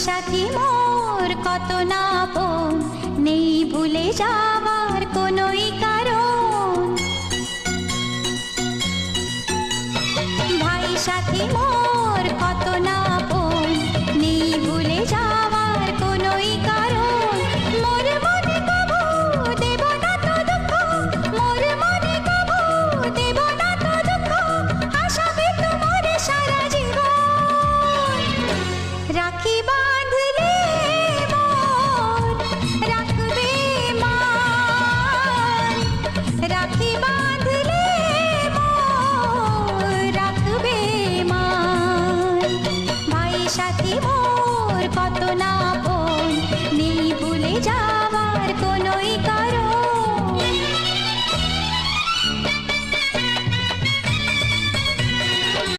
সাথী মোর কত না আপন, নেই ভুলে যাওয়ার কোনোই কারণ। ভাই সাথী মোর কত না আপন, নেই ভুলে যাওয়ার কোনোই কারণ। মোর মনে কবু দেব না তো দুঃখ, মোর মনে কবু দেব না তো দুঃখ, আশাবে তোমার সারা জীবন। রাখি বাঁধলে মোর রাখবে মান, রাখি বাঁধলে মোর রাখবে মান। ভাই সাথী মোর কত না আপন,